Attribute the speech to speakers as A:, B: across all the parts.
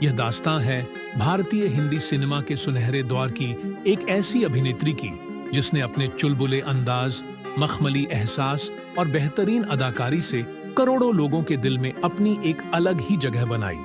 A: यह दास्तां है भारतीय हिंदी सिनेमा के सुनहरे दौर की एक ऐसी अभिनेत्री की जिसने अपने चुलबुले अंदाज, मखमली एहसास और बेहतरीन अदाकारी से करोड़ों लोगों के दिल में अपनी एक अलग ही जगह बनाई।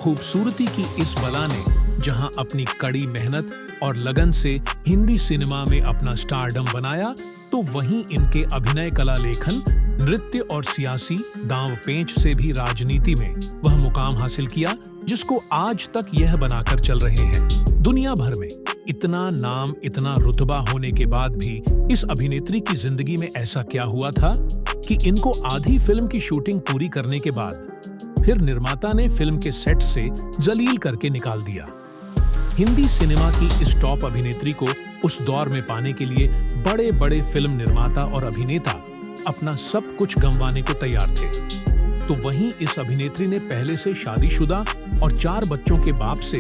A: खूबसूरती की इस बला ने जहां अपनी कड़ी मेहनत और लगन से हिंदी सिनेमा में अपना स्टारडम बनाया, तो वहीं इनके अभिनय कला लेखन, नृत्य और सियासी दांव पेंच से भी राजनीति में वह मुकाम हासिल किया जिसको आज तक यह बनाकर चल रहे हैं। दुनिया भर में इतना नाम, इतना रुतबा होने के बाद भी इस अभिनेत्री की जिंदगी में ऐसा क्या हुआ था कि इनको आधी फिल्म की शूटिंग पूरी करने के बाद फिर निर्माता ने फिल्म के सेट से जलील करके निकाल दिया। हिंदी सिनेमा की इस टॉप अभिनेत्री को उस दौर में पाने के लिए बड़े बड़े फिल्म निर्माता और अभिनेता अपना सब कुछ गंवाने को तैयार थे। तो वहीं इस अभिनेत्री ने पहले से शादीशुदा और 4 बच्चों के बाप से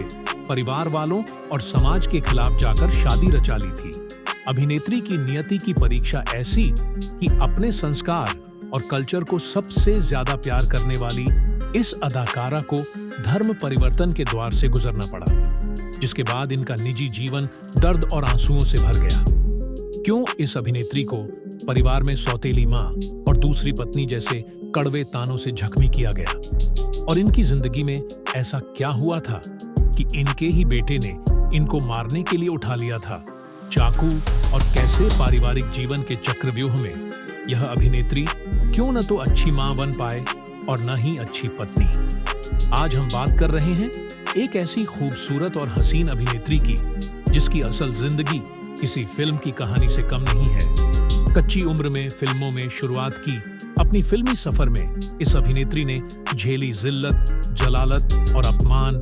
A: परिवार वालों और समाज के खिलाफ जाकर शादी रचा ली थी। अभिनेत्री की नियति की परीक्षा ऐसी कि अपने संस्कार और कल्चर को सबसे ज्यादा प्यार करने वाली इस अदाकारा को धर्म परिवर्तन के द्वार से गुजरना पड़ा, जिसके बाद इनका निजी जीवन दर्द और आंसुओं से भर गया। क्यों इस अभिनेत्री को परिवार में सौतेली मां और दूसरी पत्नी जैसे कड़वे तानों से जख्मी किया गया, और इनकी जिंदगी में ऐसा क्या हुआ था कि इनके ही बेटे ने इनको मारने के लिए उठा लिया था चाकू, और कैसे पारिवारिक जीवन के चक्रव्यूह में यह अभिनेत्री क्यों न तो अच्छी मां बन पाए और न ही अच्छी पत्नी। आज हम बात कर रहे हैं एक ऐसी खूबसूरत और हसीन अभिनेत्री की जिसकी असल जिंदगी किसी फिल्म की कहानी से कम नहीं है। कच्ची उम्र में फिल्मों में शुरुआत की अपनी फिल्मी सफर में इस अभिनेत्री ने झेली जिल्लत, जलालत और अपमान,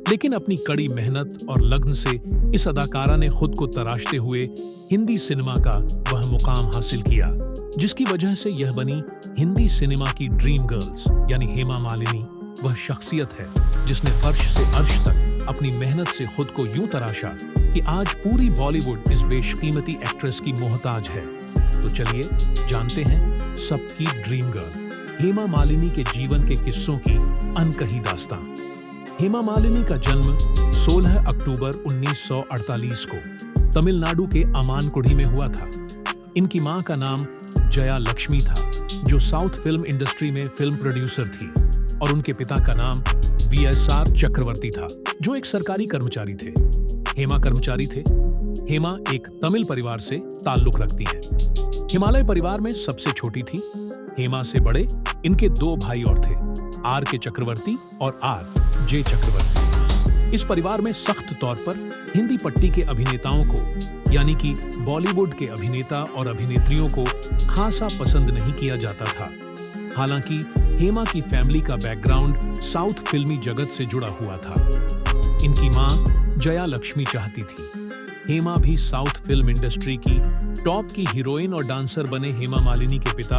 A: लेकिन अपनी कड़ी मेहनत और लगन से इस अदाकारा ने खुद को तराशते हुए हिंदी सिनेमा का वह मुकाम हासिल किया जिसकी वजह से यह बनी हिंदी सिनेमा की ड्रीम गर्ल्स यानी हेमा मालिनी। वह शख्सियत है जिसने फर्श से अर्श तक अपनी मेहनत से खुद को यूं तराशा कि आज पूरी बॉलीवुड इस बेशकीमती एक्ट्रेस की मोहताज है। तो चलिए जानते हैं सबकी ड्रीम गर्ल हेमा मालिनी के जीवन के किस्सों की अनकही दास्तां। हेमा मालिनी का जन्म 16 अक्टूबर 1948 को तमिलनाडु के अमानकुड़ी में हुआ था। इनकी मां का नाम जया लक्ष्मी था, जो साउथ फिल्म इंडस्ट्री में फिल्म प्रोड्यूसर थी, और उनके पिता का नाम VSR चक्रवर्ती था, जो एक सरकारी कर्मचारी थे। हेमा कर्मचारी थे। हेमा एक तमिल परिवार से ताल्लुक रखती हैं। हिमालय परिवार में सबसे छोटी थी। हेमा से बड़े इनके 2 भाई और थे, RK चक्रवर्ती और RJ चक्रवर्ती। इस परिवार में सख्त तौर पर हिंदी पट्टी के अभिनेताओं को यानी कि बॉलीवुड के अभिनेता और अभिनेत्रियों को खासा पसंद नहीं किया जाता था। हालांकि हेमा की फैमिली का बैकग्राउंड साउथ फिल्मी जगत से जुड़ा हुआ था। इनकी मां जया लक्ष्मी चाहती थी हेमा भी साउथ फिल्म इंडस्ट्री की टॉप की हीरोइन और डांसर बने। हेमा मालिनी के पिता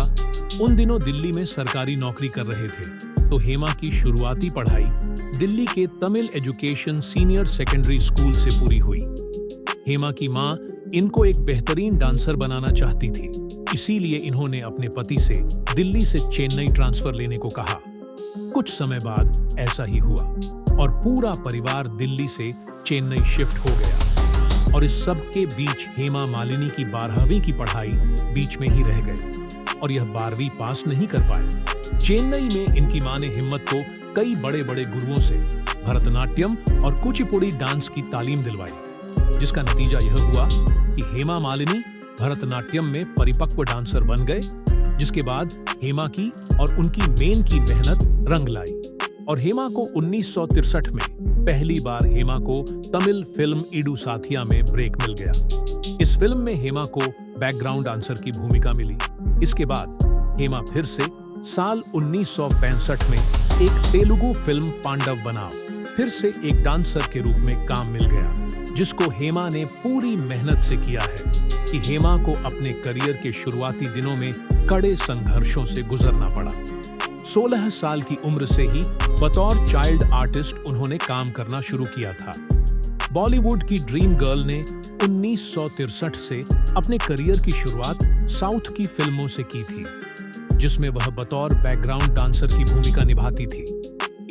A: उन दिनों दिल्ली में सरकारी नौकरी कर रहे थे, तो हेमा की शुरुआती पढ़ाई दिल्ली के Tamil education senior secondary school से पूरी हुई। हेमा की मां इनको एक बेहतरीन डांसर बनाना चाहती थी, इसीलिए इन्होंने अपने पति से दिल्ली से चेन्नई ट्रांसफर लेने को कहा। कुछ समय बाद ऐसा ही हुआ और पूरा परिवार दिल्ली से चेन्नई शिफ्ट हो गया, और इस सब के बीच हेमा मालिनी की 12वीं की पढ़ाई बीच में ही रह गई और यह 12वीं पास नहीं कर पाए। चेन्नई में इनकी मां ने हिम्मत को कई बड़े बड़े गुरुओं से भरतनाट्यम और कुचिपुड़ी डांस की तालीम दिलवाई, जिसका नतीजा यह हुआ कि हेमा मालिनी भरतनाट्यम में परिपक्व डांसर बन गए, जिसके बाद हेमा की और उनकी मेन की मेहनत रंग लाई, और हेमा को 1963 में पहली बार हेमा को तमिल फिल्म इडू साथिया में ब्रेक मिल गया। इस फिल्म में हेमा को बैकग्राउंड डांसर की भूमिका मिली। इसके बाद हेमा फिर से साल 1965 में एक तेलुगु फिल्म पांडव बनाओ फिर से एक डांसर के रूप में काम मिल गया, जिसको हेमा ने पूरी मेहनत से किया है कि हेमा को अपने करियर के शुरुआती दिनों में कड़े संघर्षों से गुजरना पड़ा। 16 साल की उम्र से ही बतौर चाइल्ड आर्टिस्ट उन्होंने काम करना शुरू किया था। बॉलीवुड की ड्रीम गर्ल ने 1963 से अपने करियर की शुरुआत साउथ की फिल्मों से की थी, जिसमें वह बतौर बैकग्राउंड डांसर की भूमिका निभाती थी।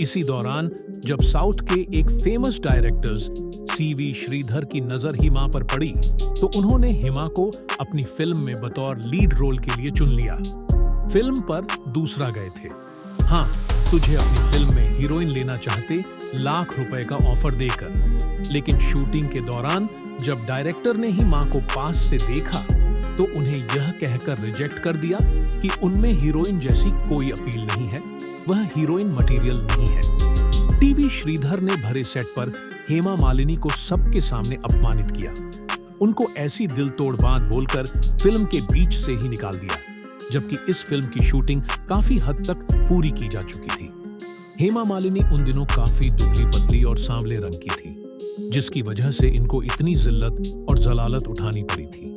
A: इसी दौरान जब साउथ के एक फेमस डायरेक्टर्स सीवी श्रीधर की नजर हिमा पर पड़ी तो उन्होंने हिमा को अपनी फिल्म में बतौर लीड रोल के लिए चुन लिया। फिल्म पर दूसरा गए थे। हाँ, तुझे अपनी फिल्म में हीरोइन लेना चाहते लाख रुपए का ऑफर देकर। लेकिन शूटिंग के दौरान जब डायरेक्टर ने हिमा को पास से देखा तो उन्हें यह कहकर रिजेक्ट कर दिया कि उनमें हीरोइन जैसी कोई अपील नहीं है, वह हीरोइन मटेरियल नहीं है। टीवी श्रीधर ने भरे सेट पर हेमा मालिनी को सबके सामने अपमानित किया। उनको ऐसी दिल तोड़ बात बोलकर फिल्म के बीच से ही निकाल दिया, जबकि इस फिल्म की शूटिंग काफी हद तक पूरी की जा चुकी थी। हेमा मालिनी उन दिनों काफी दुबली पतली और सांवले रंग की थी, जिसकी वजह से इनको इतनी जिल्लत और जलालत उठानी पड़ी थी।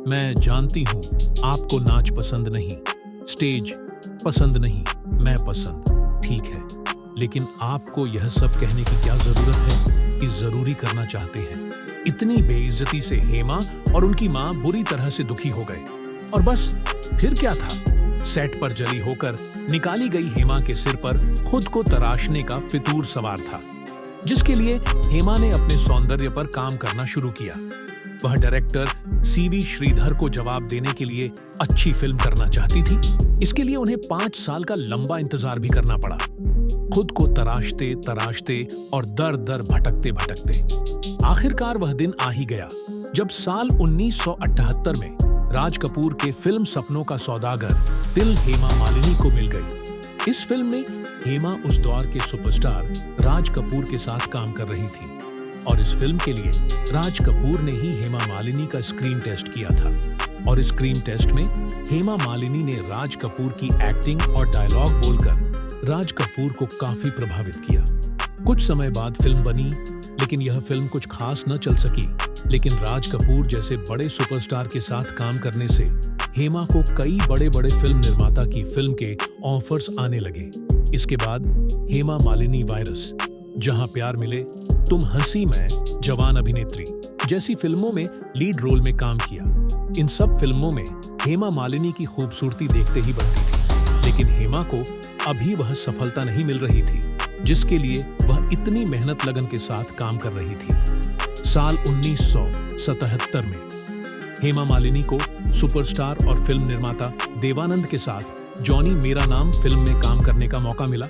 A: मैं जानती हूँ आपको नाच पसंद नहीं, स्टेज पसंद नहीं, मैं पसंद, ठीक है, लेकिन आपको यह सब कहने की क्या जरूरत है कि जरूरी करना चाहते हैं। इतनी बेइज्जती से हेमा और उनकी माँ बुरी तरह से दुखी हो गए और बस फिर क्या था, सेट पर जली होकर निकाली गई हेमा के सिर पर खुद को तराशने का फितूर सवार था, जिसके लिए हेमा ने अपने सौंदर्य पर काम करना शुरू किया। वह डायरेक्टर सीवी श्रीधर को जवाब देने के लिए अच्छी फिल्म करना चाहती थी। इसके लिए उन्हें 5 साल का लंबा इंतजार भी करना पड़ा, खुद को तराशते तराशते और दर दर भटकते भटकते। आखिरकार वह दिन आ ही गया जब साल 1978 में राज कपूर के फिल्म सपनों का सौदागर दिल हेमा मालिनी को मिल गई। इस फिल्म में हेमा उस दौर के सुपरस्टार राज कपूर के साथ काम कर रही थी और इस फिल्म के लिए राज कपूर ने ही हेमा मालिनी का स्क्रीन टेस्ट किया था और इस स्क्रीन टेस्ट में हेमा मालिनी ने राज कपूर की एक्टिंग और डायलॉग बोलकर राज कपूर को काफी प्रभावित किया। कुछ समय बाद फिल्म बनी, लेकिन यह फिल्म कुछ खास न चल सकी। लेकिन राज कपूर जैसे बड़े सुपरस्टार के साथ काम करने से हेमा को कई बड़े बड़े फिल्म निर्माता की फिल्म के ऑफर्स आने लगे। इसके बाद हेमा मालिनी वायरस, जहां प्यार मिले, तुम हंसी मैं, जवान अभिनेत्री जैसी फिल्मों में लीड रोल में काम किया। इन सब फिल्मों में हेमा मालिनी की खूबसूरती देखते ही बनती थी, लेकिन हेमा को अभी वह सफलता नहीं मिल रही थी जिसके लिए वह इतनी मेहनत लगन के साथ काम कर रही थी। साल 1977 में हेमा मालिनी को सुपरस्टार और फिल्म निर्माता देवानंद के साथ जॉनी मेरा नाम फिल्म में काम करने का मौका मिला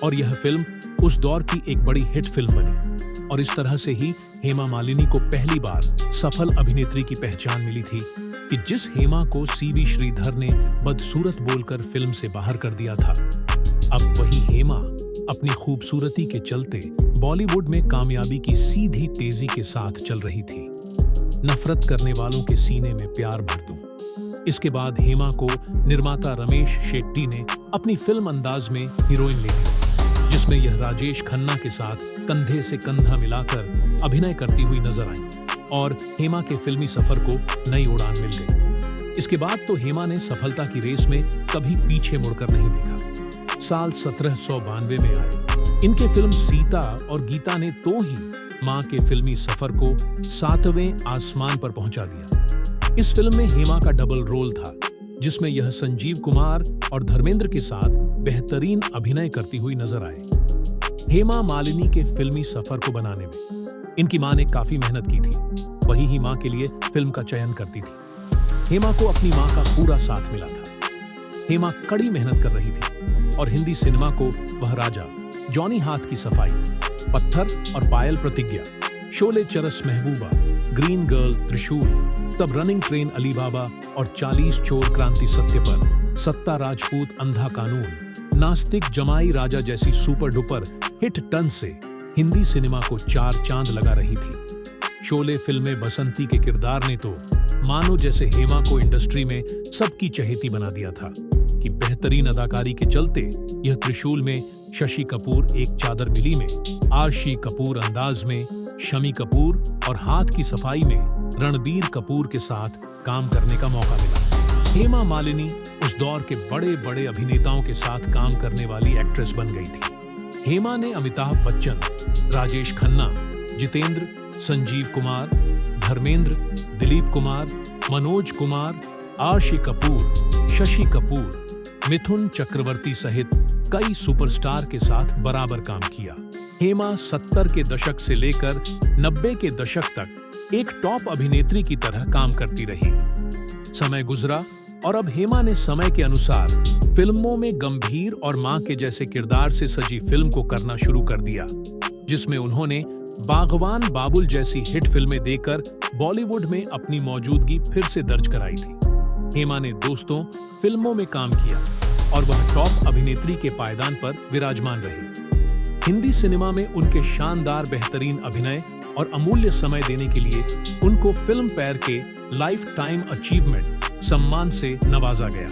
A: और यह फिल्म उस दौर की एक बड़ी हिट फिल्म बनी और इस तरह से ही हेमा मालिनी को पहली बार सफल अभिनेत्री की पहचान मिली थी कि जिस हेमा को सीवी श्रीधर ने बदसूरत बोलकर फिल्म से बाहर कर दिया था, अब वही हेमा अपनी खूबसूरती के चलते बॉलीवुड में कामयाबी की सीधी तेजी के साथ चल रही थी। नफरत करने वालों के सीने में प्यार भर दूं। इसके बाद हेमा को निर्माता रमेश शेट्टी ने अपनी फिल्म अंदाज में हीरोइन ले ली, जिसमें यह राजेश खन्ना के साथ कंधे से कंधा मिलाकर अभिनय करती हुई नजर आई और हेमा के फिल्मी सफर को नई उड़ान मिल गई। इसके बाद तो हेमा ने सफलता की रेस में कभी पीछे मुड़कर नहीं देखा। साल 1792 में आए इनके फिल्म सीता और गीता ने तो ही मां के फिल्मी सफर को 7वें आसमान पर पहुंचा दिया। इस फिल्म में हेमा का डबल रोल था, जिसमें यह संजीव कुमार और धर्मेंद्र के साथ बेहतरीन अभिनय करती हुई नजर आए। हेमा मालिनी के फिल्मी सफर को बनाने में इनकी मां ने काफी मेहनत की थी, वही ही मां के लिए फिल्म का चयन करती थी। हेमा को अपनी मां का पूरा साथ मिला था। हेमा कड़ी मेहनत कर रही थी और हिंदी सिनेमा को वह राजा, जॉनी हाथ की सफाई, पत्थर और पायल प्रतिज्ञा, शोले चरस महबूबा, ग्रीन गर्ल त्रिशूल, तब रनिंग ट्रेन अली बाबा और 40 चोर क्रांति सत्य पर, सत्ता राजपूत अंधा कानून, नास्तिक जमाई राजा जैसी सुपर डुपर हिट टन से हिंदी सिनेमा को 4 चांद लगा रही थी। शोले फिल्म में बसंती के किरदार ने तो मानो जैसे हेमा को इंडस्ट्री में सबकी चहेती बना दिया था कि बेहतरीन अदाकारी के चलते यह त्रिशूल में शशि कपूर एक चादर मिली में, आरशी कपूर अंदाज में शमी कपूर और हाथ की सफाई में रणबीर कपूर के साथ काम करने का मौका मिला। हेमा मालिनी उस दौर के बड़े बड़े अभिनेताओं के साथ काम करने वाली एक्ट्रेस बन गई थी। हेमा ने अमिताभ बच्चन, राजेश खन्ना, जितेंद्र, संजीव कुमार, धर्मेंद्र, दिलीप कुमार, मनोज कुमार, आरशी कपूर, शशि कपूर, मिथुन चक्रवर्ती सहित कई सुपरस्टार के साथ बराबर काम किया। हेमा 70 के दशक से लेकर 90 के दशक तक एक टॉप अभिनेत्री की तरह काम करती रही। समय गुजरा और अब हेमा ने समय के अनुसार फिल्मों में गंभीर और मां के जैसे किरदार से सजी फिल्म को करना शुरू कर दिया, जिसमें उन्होंने बागवान बाबुल जैसी हिट फिल्में देकर बॉलीवुड में अपनी मौजूदगी फिर से दर्ज कराई थी। हेमा ने दोस्तों फिल्मों में काम किया और वह टॉप अभिनेत्री के पायदान पर विराजमान रही। हिंदी सिनेमा में उनके शानदार बेहतरीन अभिनय और अमूल्य समय देने के लिए उनको फिल्म फेयर के लाइफ टाइम अचीवमेंट सम्मान से नवाजा गया।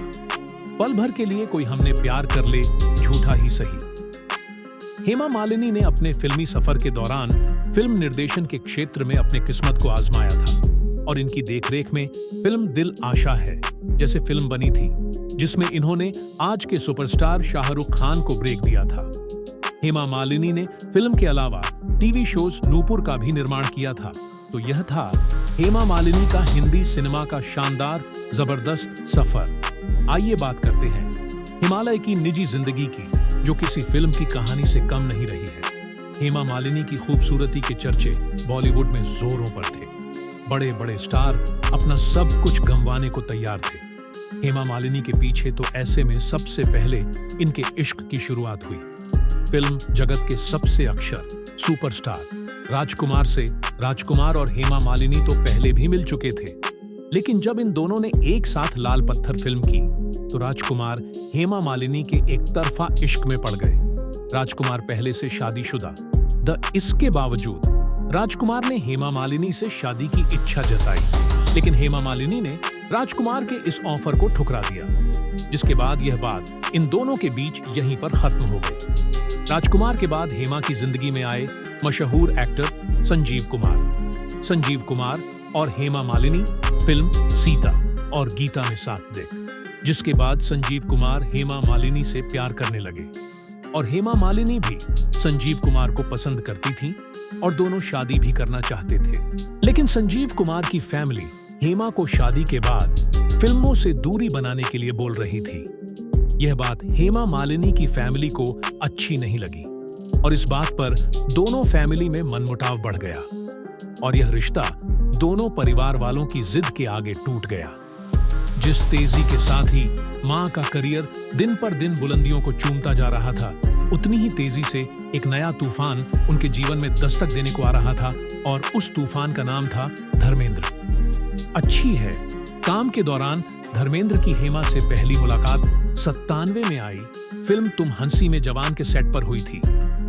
A: पल भर के लिए कोई हमने प्यार कर ले झूठा ही सही। हेमा मालिनी ने अपने फिल्मी सफर के दौरान फिल्म निर्देशन के क्षेत्र में अपने किस्मत को आजमाया था और इनकी देखरेख में फिल्म दिल आशा है जैसे फिल्म बनी थी, जिसमें इन्होंने आज के सुपरस्टार शाहरुख खान को ब्रेक दिया था। हेमा मालिनी ने फिल्म के अलावा टीवी शोज नूपुर का भी निर्माण किया था। तो यह था हेमा मालिनी का हिंदी सिनेमा का शानदार जबरदस्त सफर। आइए बात करते हैं हिमालय की निजी जिंदगी की, जो किसी फिल्म की कहानी से कम नहीं रही है। हेमा मालिनी की खूबसूरती के चर्चे बॉलीवुड में जोरों पर थे। बड़े बड़े स्टार अपना सब कुछ गंवाने को तैयार थे। हेमा मालिनी के पीछे तो ऐसे में सबसे पहले इनके इश्क की शुरुआत हुई। फिल्म जगत के सबसे अक्षर सुपरस्टार राजकुमार से राजकुमार और हेमा मालिनी तो पहले भी मिल चुके थे, लेकिन जब इन दोनों ने एक साथ लाल पत्थर फिल्म की तो राजकुमार हेमा मालिनी के एक तरफा इश्क में पड़ गए। राजकुमार पहले से शादीशुदा इसके बावजूद राजकुमार ने हेमा मालिनी से शादी की इच्छा जताई, लेकिन हेमा मालिनी ने राजकुमार के इस ऑफर को ठुकरा दिया, जिसके बाद यह बात इन दोनों के बीच यहीं पर खत्म हो गई। राजकुमार के बाद हेमा की जिंदगी में आए मशहूर एक्टर संजीव कुमार और हेमा मालिनी फिल्म सीता और गीता में साथ दे, जिसके बाद संजीव कुमार हेमा मालिनी से प्यार करने लगे और हेमा मालिनी भी संजीव कुमार को पसंद करती थी और दोनों शादी भी करना चाहते थे। लेकिन संजीव कुमार की फैमिली हेमा को शादी के बाद फिल्मों से दूरी बनाने के लिए बोल रही थी। यह बात हेमा मालिनी की फैमिली को अच्छी नहीं लगी और इस बात पर दोनों फैमिली में मनमुटाव बढ़ गया और यह रिश्ता दोनों परिवार वालों की जिद के आगे टूट गया। जिस तेजी के साथ ही मां का करियर दिन पर दिन बुलंदियों को चूमता जा रहा था, उतनी ही तेजी से एक नया तूफान उनके जीवन में दस्तक देने को आ रहा था और उस तूफान का नाम था धर्मेंद्र। अच्छी है काम के दौरान धर्मेंद्र की हेमा से पहली मुलाकात 97 में आई फिल्म तुम हंसी में जवान के सेट पर हुई थी।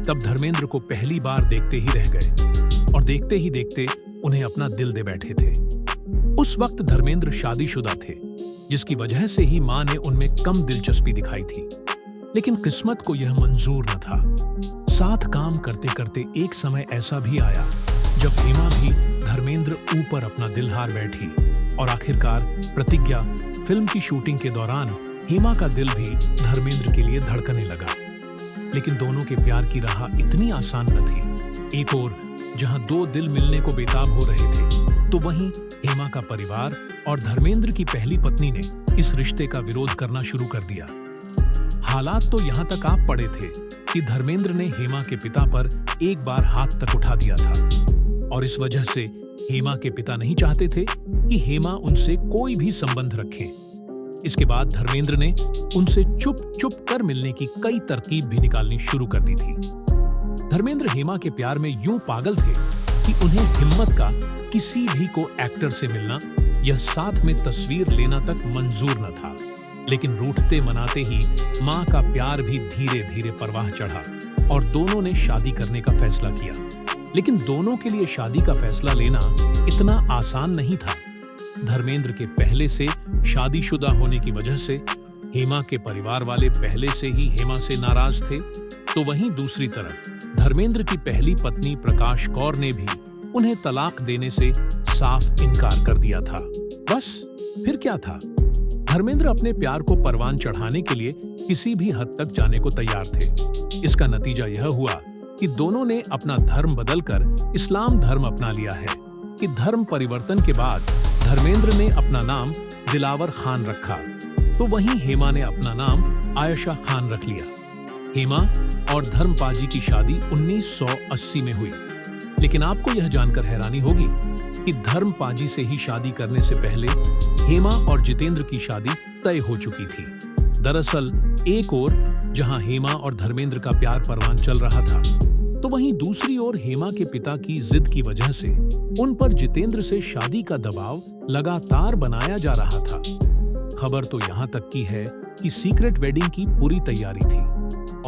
A: तब धर्मेंद्र को पहली बार देखते ही रह गए और देखते ही देखते उन्हें अपना दिल दे बैठे थे। उस वक्त धर्मेंद्र शादीशुदा थे, जिसकी वजह से ही मां ने उनमें कम दिलचस्पी दिखाई थी, लेकिन किस्मत को यह मंजूर न था। साथ काम करते करते एक समय ऐसा भी आया जब हेमा भी धर्मेंद्र ऊपर अपना दिल हार बैठी और आखिरकार प्रतिज्ञा फिल्म की शूटिंग के दौरान हेमा का दिल भी धर्मेंद्र के लिए धड़कने लगा। लेकिन दोनों के प्यार की राह इतनी आसान न थी। एक ओर जहां दो दिल मिलने को बेताब हो रहे थे, तो वहीं हेमा का परिवार और धर्मेंद्र की पहली पत्नी ने इस रिश्ते का विरोध करना शुरू कर दिया। हालात तो यहां तक आ पड़े थे कि धर्मेंद्र ने हेमा के पिता पर एक बार हाथ तक उठा दिया था और इस वजह से हेमा के पिता नहीं चाहते थे कि हेमा उनसे कोई भी संबंध रखे। इसके बाद धर्मेंद्र ने उनसे चुप चुप कर मिलने की कई तरकीब भी निकालनी शुरू कर दी थी। धर्मेंद्र हेमा के प्यार में यूं पागल थे कि उन्हें हिम्मत का किसी भी को एक्टर से मिलना या साथ में तस्वीर लेना तक मंजूर न था। लेकिन रूठते मनाते ही मां का प्यार भी धीरे धीरे परवाह चढ़ा और दोनों ने शादी करने का फैसला किया। लेकिन दोनों के लिए शादी का फैसला लेना इतना आसान नहीं था। धर्मेंद्र के पहले से शादीशुदा होने की वजह से हेमा के परिवार वाले पहले से ही हेमा से नाराज थे, तो वहीं दूसरी तरफ धर्मेंद्र की पहली पत्नी प्रकाश कौर ने भी उन्हें तलाक देने से साफ इनकार कर दिया था। बस फिर क्या था, धर्मेंद्र अपने प्यार को परवान चढ़ाने के लिए किसी भी हद तक जाने को तैयार थे। इसका नतीजा यह हुआ कि दोनों ने अपना धर्म बदलकर इस्लाम धर्म अपना लिया है। कि धर्म परिवर्तन के बाद धर्मेंद्र ने अपना नाम दिलावर खान रखा, तो वहीं हेमा ने अपना नाम आयशा खान रख लिया। हेमा और धर्मपाजी की शादी 1980 में हुई। लेकिन आपको यह जानकर हैरानी होगी कि धर्मपाजी से ही शादी करने से पहले हेमा और जितेंद्र की शादी तय हो चुकी थी। दरअसल एक ओर जहां हेमा और धर्मेंद्र का प्यार परवान चल रहा था, तो वहीं दूसरी ओर हेमा के पिता की जिद की वजह से उन पर जितेंद्र से शादी का दबाव लगातार बनाया जा रहा था। खबर तो यहां तक की है कि सीक्रेट वेडिंग की पूरी तैयारी थी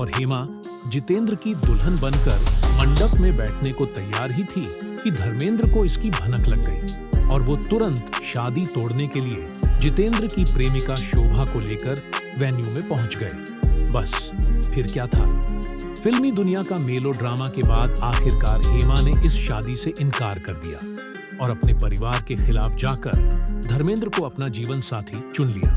A: और हेमा जितेंद्र की दुल्हन बनकर मंडप में बैठने को तैयार ही थी कि धर्मेंद्र को इसकी भनक लग गई और वो तुरंत शादी तोड़ने के लिए जितेंद्र की प्रेमिका शोभा को लेकर वेन्यू में पहुंच गए। बस फिर क्या था, फिल्मी दुनिया का मेलोड्रामा के बाद आखिरकार हेमा ने इस शादी से इनकार कर दिया और अपने परिवार के खिलाफ जाकर धर्मेंद्र को अपना जीवन साथी चुन लिया।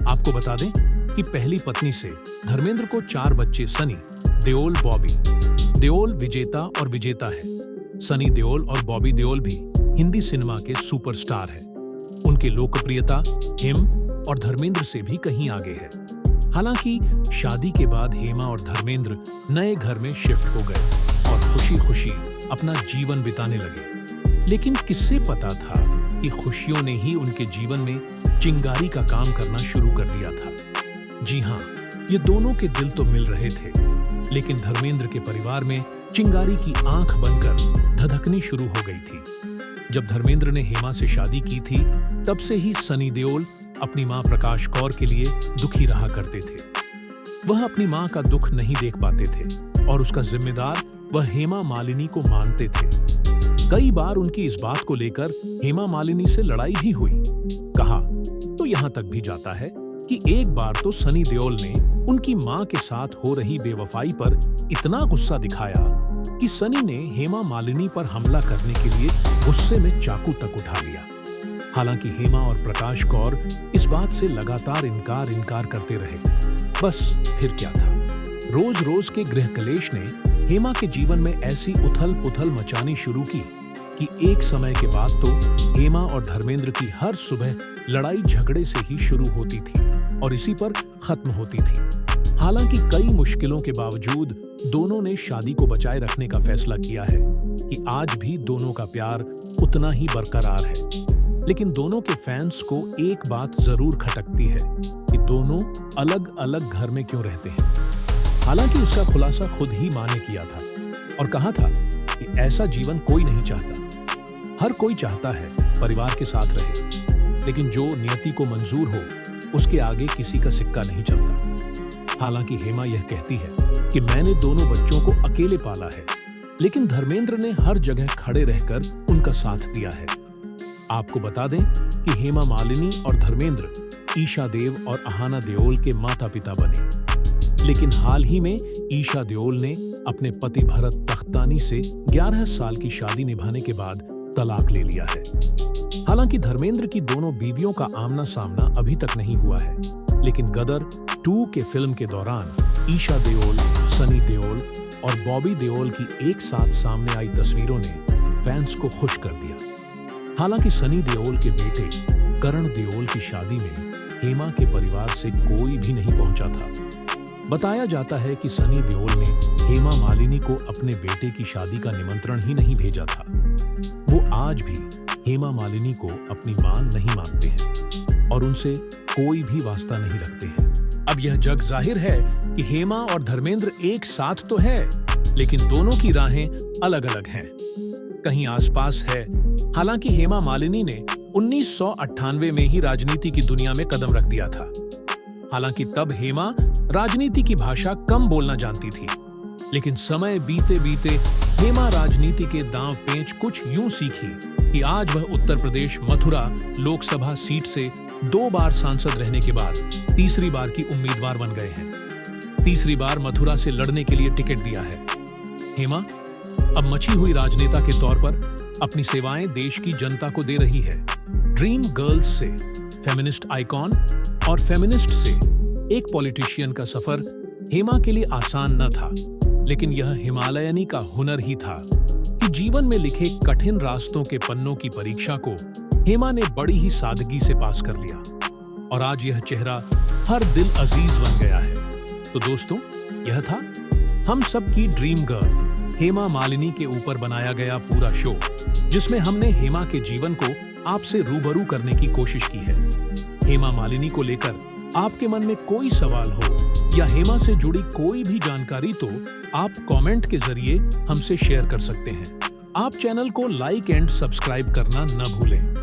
A: आपको बता दें कि पहली पत्नी से धर्मेंद्र को 4 बच्चे सनी देओल, बॉबी देओल विजेता और विजेता है। सनी देओल और बॉबी देओल भी हिंदी सिनेमा के सुपरस्टार हैं। उनकी लोकप्रियता हिम और धर्मेंद्र से भी कहीं आगे है। हालांकि शादी के बाद हेमा और धर्मेंद्र नए घर में शिफ्ट हो गए और खुशी खुशी अपना जीवन बिताने लगे। लेकिन किससे पता था कि खुशियों ने ही उनके जीवन में चिंगारी का काम करना शुरू कर दिया था। जी हाँ, ये दोनों के दिल तो मिल रहे थे, लेकिन धर्मेंद्र के परिवार में चिंगारी की आंख बनकर धधकनी शुरू हो गई थी। जब धर्मेंद्र ने हेमा से शादी की थी, तब से ही सनी देओल अपनी मां प्रकाश कौर के लिए दुखी रहा करते थे। वह अपनी मां का दुख नहीं देख पाते थे और उसका जिम्मेदार वह हेमा मालिनी को मानते थे। कई बार उनकी इस बात को लेकर हेमा मालिनी से लड़ाई भी हुई। कहा तो यहां तक भी जाता है कि एक बार तो सनी देओल ने उनकी मां के साथ हो रही बेवफाई पर इतना गुस्सा दिखाया कि सनी ने हेमा मालिनी पर हमला करने के लिए गुस्से में चाकू तक उठा लिया। हालांकि हेमा और प्रकाश कौर इस बात से लगातार इनकार करते रहे। बस फिर क्या था, रोज रोज के गृह कलेश ने हेमा के जीवन में ऐसी उथल पुथल मचानी शुरू की कि एक समय के बाद तो हेमा और धर्मेंद्र की हर सुबह लड़ाई झगड़े से ही शुरू होती थी और इसी पर खत्म होती थी। हालांकि कई मुश्किलों के बावजूद दोनों ने शादी को बचाए रखने का फैसला किया है कि आज भी दोनों का प्यार उतना ही बरकरार है। लेकिन दोनों के फैंस को एक बात जरूर खटकती है कि दोनों अलग अलग घर में क्यों रहते हैं। हालांकि इसका खुलासा खुद ही मां ने किया था और कहा था कि ऐसा जीवन कोई नहीं चाहता। हर कोई चाहता है परिवार के साथ रहे, लेकिन जो नियति को मंजूर हो उसके आगे किसी का सिक्का नहीं चलता। हालांकि हेमा यह कहती है कि मैंने दोनों बच्चों को अकेले पाला है, लेकिन धर्मेंद्र ने हर जगह खड़े रहकर उनका साथ दिया है। आपको बता दें कि हेमा मालिनी और धर्मेंद्र ईशा देव और अहाना देओल के माता पिता बने। लेकिन हाल ही में ईशा देओल ने अपने पति भरत तख्तानी से 11 साल की शादी निभाने के बाद तलाक ले लिया है। हालांकि धर्मेंद्र की दोनों बीवियों का आमना सामना अभी तक नहीं हुआ है, लेकिन गदर 2 के फिल्म के दौरान ईशा देओल, सनी देओल और बॉबी देओल की एक साथ सामने आई तस्वीरों ने फैंस को खुश कर दिया। हालांकि सनी देओल के बेटे करण देओल की शादी में हेमा के परिवार से कोई भी नहीं पहुंचा था। बताया जाता है कि सनी देओल ने हेमा मालिनी को अपने बेटे की शादी का निमंत्रण ही नहीं भेजा था। वो आज भी हेमा मालिनी को अपनी मां नहीं मानते हैं और उनसे कोई भी वास्ता नहीं रखते हैं। अब यह जग जाहिर है कि हेमा और धर्मेंद्र एक साथ तो है, लेकिन दोनों की राहें अलग अलग हैं, कहीं आसपास है। हालांकि हेमा मालिनी ने 1998 में ही राजनीति की दुनिया में कदम रख दिया था। हालांकि तब हेमा राजनीति की भाषा कम बोलना जानती थी, लेकिन समय बीते बीते हेमा राजनीति के दांव पेंच कुछ यूं सीखी कि आज वह उत्तर प्रदेश मथुरा लोकसभा सीट से 2 बार सांसद रहने के बाद तीसरी बार की उम्मीदवार बन गए हैं। तीसरी बार मथुरा से लड़ने के लिए टिकट दिया है। हेमा अब मची हुई राजनेता के तौर पर अपनी सेवाएं देश की जनता को दे रही है। ड्रीम गर्ल्स से फेमिनिस्ट आइकॉन और फेमिनिस्ट से एक पॉलिटिशियन का सफर हेमा के लिए आसान न था, लेकिन यह हिमालयनी का हुनर ही था कि जीवन में लिखे कठिन रास्तों के पन्नों की परीक्षा को हेमा ने बड़ी ही सादगी से पास कर लिया और आज यह चेहरा हर दिल अजीज बन गया है। तो दोस्तों, यह था हम सब की ड्रीम गर्ल हेमा मालिनी के ऊपर बनाया गया पूरा शो, जिसमें हमने हेमा के जीवन को आपसे रूबरू करने की कोशिश की है। हेमा मालिनी को लेकर आपके मन में कोई सवाल हो या हेमा से जुड़ी कोई भी जानकारी, तो आप कमेंट के जरिए हमसे शेयर कर सकते हैं। आप चैनल को लाइक एंड सब्सक्राइब करना न भूलें।